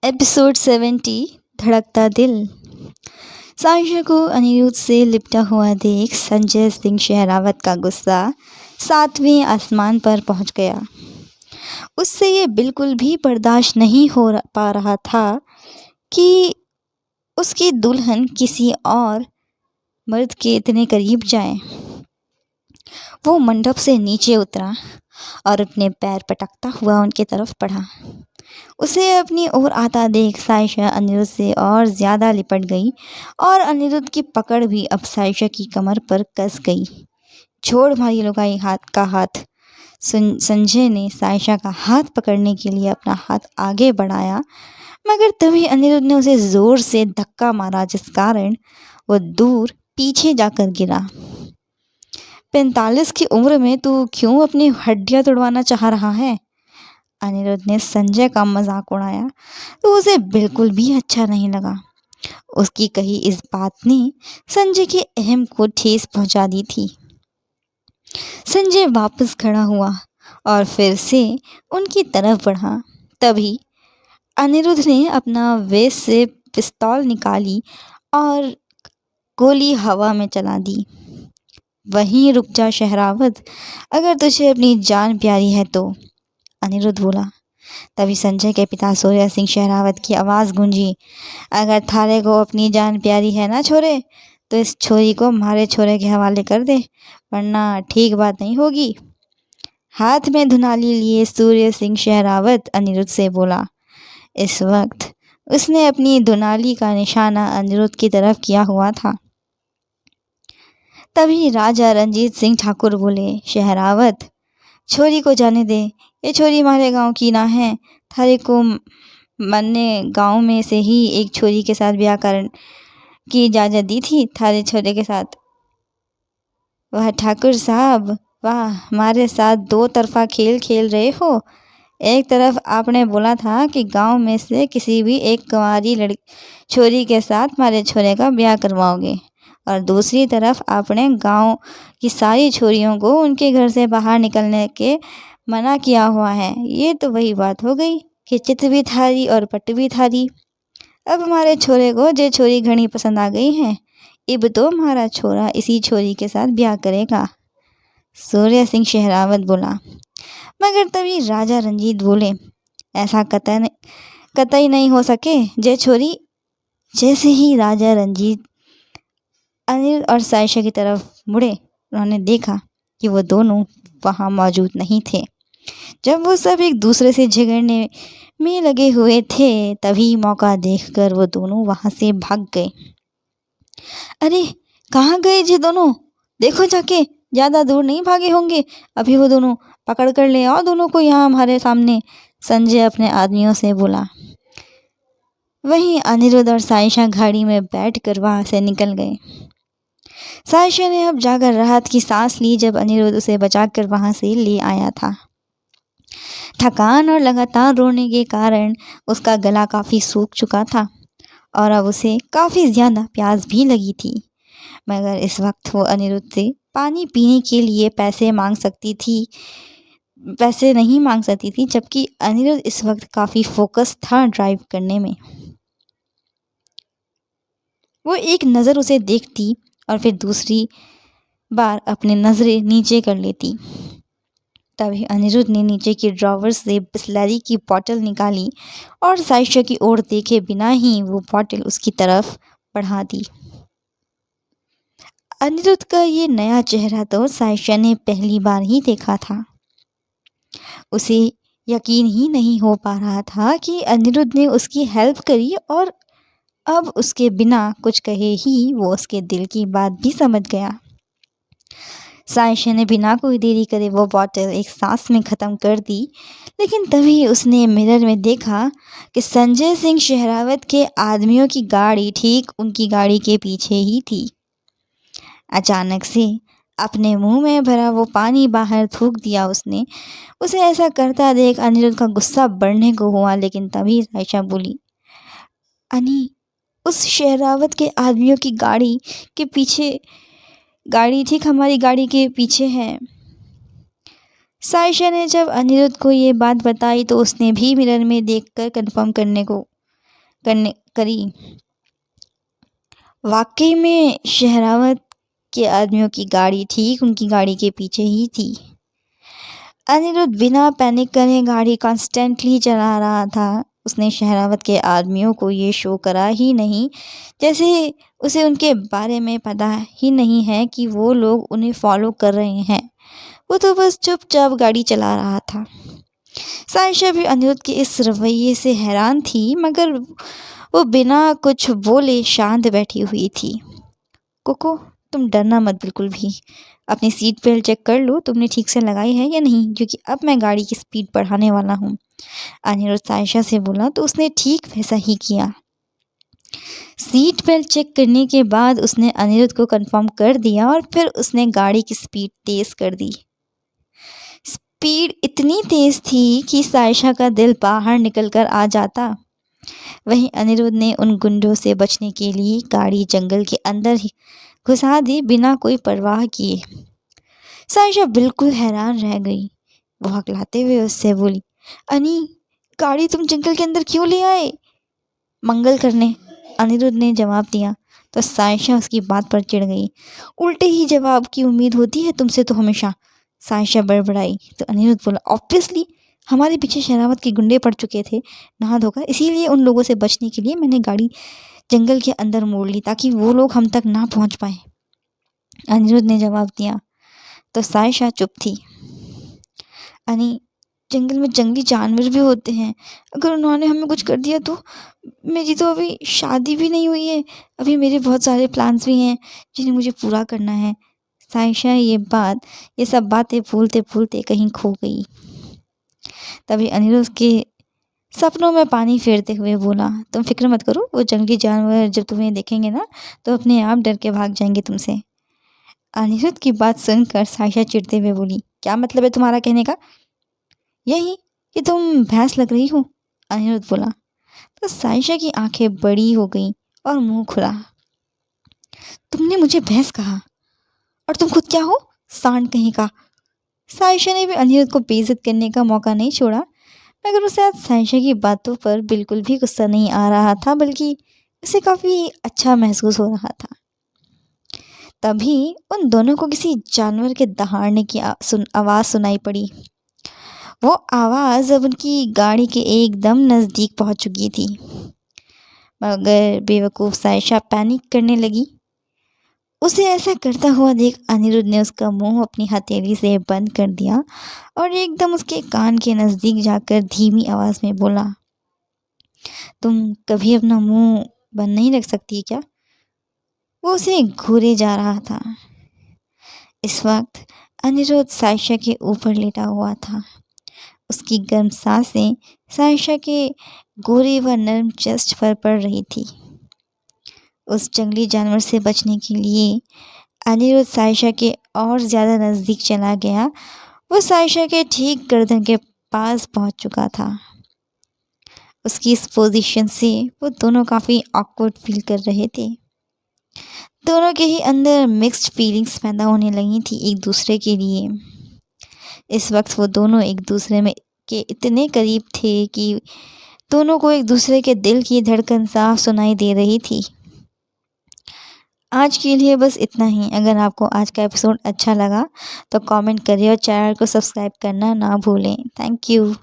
Episode 70 धड़कता दिल। साइशा को अनिरुद्ध से लिपटा हुआ देख संजय सिंह शेरावत का गुस्सा 7वें आसमान पर पहुंच गया। उससे ये बिल्कुल भी बर्दाश्त नहीं हो पा रहा था कि उसकी दुल्हन किसी और मर्द के इतने करीब जाए। वो मंडप से नीचे उतरा और अपने पैर पटकता हुआ उनकी तरफ बढ़ा। उसे अपनी ओर आता देख साइशा अनिरुद्ध से और ज़्यादा लिपट गई और अनिरुद्ध की पकड़ भी अब साइशा की कमर पर कस गई। छोड़ मारी लुगाई हाथ का हाथ। संजय ने साइशा का हाथ पकड़ने के लिए अपना हाथ आगे बढ़ाया, मगर तभी अनिरुद्ध ने उसे ज़ोर से धक्का मारा, जिस कारण वो दूर पीछे जाकर गिरा। 45 की उम्र में तू क्यों अपनी हड्डियां तोड़वाना चाह रहा है? अनिरुद्ध ने संजय का मजाक उड़ाया तो उसे बिल्कुल भी अच्छा नहीं लगा। उसकी कही इस बात ने संजय के अहम को ठेस पहुंचा दी थी। संजय वापस खड़ा हुआ और फिर से उनकी तरफ बढ़ा। तभी अनिरुद्ध ने अपना वेस्ट से पिस्तौल निकाली और गोली हवा में चला दी। वहीं रुक जा शेरावत, अगर तुझे अपनी जान प्यारी है तो, अनिरुद्ध बोला। तभी संजय के पिता सूर्य सिंह शेरावत की आवाज़ गूंजी, अगर थारे को अपनी जान प्यारी है ना छोरे, तो इस छोरी को हमारे छोरे के हवाले कर दे, वरना ठीक बात नहीं होगी। हाथ में धुनाली लिए सूर्य सिंह शेरावत अनिरुद्ध से बोला। इस वक्त उसने अपनी धुनाली का निशाना अनिरुद्ध की तरफ किया हुआ था। तभी राजा रंजीत सिंह ठाकुर बोले, शेरावत, छोरी को जाने दे, ये छोरी हमारे गांव की ना है। थारे को मन ने गांव में से ही एक छोरी के साथ ब्याह करने की इजाज़त दी थी थारे छोरे के साथ। वाह ठाकुर साहब, वाह, हमारे साथ दो तरफा खेल खेल रहे हो। एक तरफ आपने बोला था कि गांव में से किसी भी एक कुंवारी छोरी के साथ हमारे छोरे का ब्याह करवाओगे, और दूसरी तरफ आपने गांव की सारी छोरियों को उनके घर से बाहर निकलने के मना किया हुआ है। ये तो वही बात हो गई कि चित भी थारी और पट भी थारी। अब हमारे छोरे को जो छोरी घनी पसंद आ गई है, इब तो हमारा छोरा इसी छोरी के साथ ब्याह करेगा, सूर्य सिंह शेरावत बोला। मगर तभी राजा रंजीत बोले, ऐसा कतई नहीं हो सके जे छोरी। जैसे ही राजा रंजीत अनिल और साइशा की तरफ मुड़े, उन्होंने देखा कि वो दोनों वहाँ मौजूद नहीं थे। जब वो सब एक दूसरे से झगड़ने में लगे हुए थे, तभी मौका देखकर वो दोनों वहाँ से भाग गए। अरे कहाँ गए ये दोनों? देखो जाके, ज़्यादा दूर नहीं भागे होंगे, अभी वो दोनों पकड़ कर ले आओ दोनों को यहाँ हमारे सामने, संजय अपने आदमियों से बोला। वहीं अनिरुद्ध और साइशा गाड़ी में बैठकर वहाँ से निकल गए। साइशा ने अब जाकर राहत की सांस ली जब अनिरुद्ध उसे बचाकर वहाँ से ले आया था। थकान और लगातार रोने के कारण उसका गला काफ़ी सूख चुका था और अब उसे काफ़ी ज़्यादा प्यास भी लगी थी। मगर इस वक्त वो अनिरुद्ध से पानी पीने के लिए पैसे नहीं मांग सकती थी, जबकि अनिरुद्ध इस वक्त काफ़ी फोकस था ड्राइव करने में। वो एक नज़र उसे देखती और फिर दूसरी बार अपनी नज़रें नीचे कर लेती। तभी अनिरुद्ध ने नीचे की ड्रॉवर से बिस्लरी की बोतल निकाली और साइशा की ओर देखे बिना ही वो बोतल उसकी तरफ बढ़ा दी। अनिरुद्ध का ये नया चेहरा तो साइशा ने पहली बार ही देखा था। उसे यकीन ही नहीं हो पा रहा था कि अनिरुद्ध ने उसकी हेल्प करी और अब उसके बिना कुछ कहे ही वो उसके दिल की बात भी समझ गया। साइशा ने बिना कोई देरी करे वो बोतल एक सांस में ख़त्म कर दी, लेकिन तभी उसने मिरर में देखा कि संजय सिंह शेरावत के आदमियों की गाड़ी ठीक उनकी गाड़ी के पीछे ही थी। अचानक से अपने मुंह में भरा वो पानी बाहर थूक दिया उसने। उसे ऐसा करता देख अनिरुद्ध का गुस्सा बढ़ने को हुआ, लेकिन तभी साइशा बोली, अनी, उस शेरावत के आदमियों की गाड़ी के पीछे, गाड़ी ठीक हमारी गाड़ी के पीछे है। साइशा ने जब अनिरुद्ध को ये बात बताई तो उसने भी मिरर में देखकर कंफर्म करने को करने करी। वाकई में शहरावत के आदमियों की गाड़ी ठीक उनकी गाड़ी के पीछे ही थी। अनिरुद्ध बिना पैनिक करे गाड़ी कॉन्स्टेंटली चला रहा था। उसने शहरावत के आदमियों को ये शो करा ही नहीं जैसे उसे उनके बारे में पता ही नहीं है कि वो लोग उन्हें फॉलो कर रहे हैं। वो तो बस चुपचाप गाड़ी चला रहा था। साइशा भी अनिरुद्ध के इस रवैये से हैरान थी, मगर वो बिना कुछ बोले शांत बैठी हुई थी। कोको, तुम डरना मत बिल्कुल भी। अपनी सीट बेल्ट चेक कर लो तुमने ठीक से लगाई है या नहीं, क्योंकि अब मैं गाड़ी की स्पीड बढ़ाने वाला हूँ। अनिरुद्ध साइशा से बोला तो उसने ठीक वैसा ही किया। सीट बेल्ट चेक करने के बाद उसने अनिरुद्ध को कंफर्म कर दिया और फिर उसने गाड़ी की स्पीड तेज़ कर दी। स्पीड इतनी तेज़ थी कि साइशा का दिल बाहर निकल कर आ जाता। वहीं अनिरुद्ध ने उन गुंडों से बचने के लिए गाड़ी जंगल के अंदर ही घुसा दी बिना कोई परवाह किए। साइशा बिल्कुल हैरान रह गई। वो हकलाते हुए उससे बोली, अनी, गाड़ी तुम जंगल के अंदर क्यों ले आए? मंगल करने, अनिरुद्ध ने जवाब दिया। तो साइशा उसकी बात पर चिढ़ गई। उल्टे ही जवाब की उम्मीद होती है तुमसे तो हमेशा, साइशा बड़बड़ाई। तो अनिरुद्ध बोला, ऑब्वियसली हमारे पीछे शरावत के गुंडे पड़ चुके थे नहा धोकर, इसीलिए उन लोगों से बचने के लिए मैंने गाड़ी जंगल के अंदर मोड़ ली ताकि वो लोग हम तक ना पहुंच पाए, अनिरुद्ध ने जवाब दिया। तो साइशा चुप थी। अनी, जंगल में जंगली जानवर भी होते हैं, अगर उन्होंने हमें कुछ कर दिया तो? मेरी तो अभी शादी भी नहीं हुई है, अभी मेरे बहुत सारे प्लान्स भी हैं जिन्हें मुझे पूरा करना है। साइशा ये सब बातें भूलते भूलते कहीं खो गई। तभी अनिरुद्ध के सपनों में पानी फेरते हुए बोला, तुम फिक्र मत करो, वो जंगली जानवर जब तुम्हें देखेंगे ना तो अपने आप डर के भाग जाएंगे तुमसे। अनिरुद्ध की बात सुनकर साइशा चिढ़ते हुए बोली, क्या मतलब है तुम्हारा कहने का? यही कि तुम भैंस लग रही हो, अनिरुद्ध बोला। तो साइशा की आंखें बड़ी हो गईं और मुंह खुला। तुमने मुझे भैंस कहा और तुम खुद क्या हो, सांड कहीं का? साइशा ने भी अनिरुद्ध को बेइज्जत करने का मौका नहीं छोड़ा, मगर उसे आज साइशा की बातों पर बिल्कुल भी गुस्सा नहीं आ रहा था, बल्कि उसे काफ़ी अच्छा महसूस हो रहा था। तभी उन दोनों को किसी जानवर के दहाड़ने की आवाज़ सुनाई पड़ी। वो आवाज़ अब उनकी गाड़ी के एकदम नज़दीक पहुंच चुकी थी, मगर बेवकूफ़ साइशा पैनिक करने लगी। उसे ऐसा करता हुआ देख अनिरुद्ध ने उसका मुंह अपनी हथेली से बंद कर दिया और एकदम उसके कान के नज़दीक जाकर धीमी आवाज़ में बोला, तुम कभी अपना मुंह बंद नहीं रख सकती क्या? वो उसे घूरे जा रहा था। इस वक्त अनिरुद्ध साइशा के ऊपर लेटा हुआ था। उसकी गर्म सांसें साइशा के गोरे व नरम चेस्ट पर पड़ रही थी। उस जंगली जानवर से बचने के लिए अनिरुद्ध साइशा के और ज़्यादा नज़दीक चला गया। वो साइशा के ठीक गर्दन के पास पहुंच चुका था। उसकी इस पोजीशन से वो दोनों काफ़ी ऑकवर्ड फील कर रहे थे। दोनों के ही अंदर मिक्स्ड फीलिंग्स पैदा होने लगी थी एक दूसरे के लिए। इस वक्त वो दोनों एक दूसरे में के इतने करीब थे कि दोनों को एक दूसरे के दिल की धड़कन साफ सुनाई दे रही थी। आज के लिए बस इतना ही। अगर आपको आज का एपिसोड अच्छा लगा तो कमेंट करिए और चैनल को सब्सक्राइब करना ना भूलें। Thank you.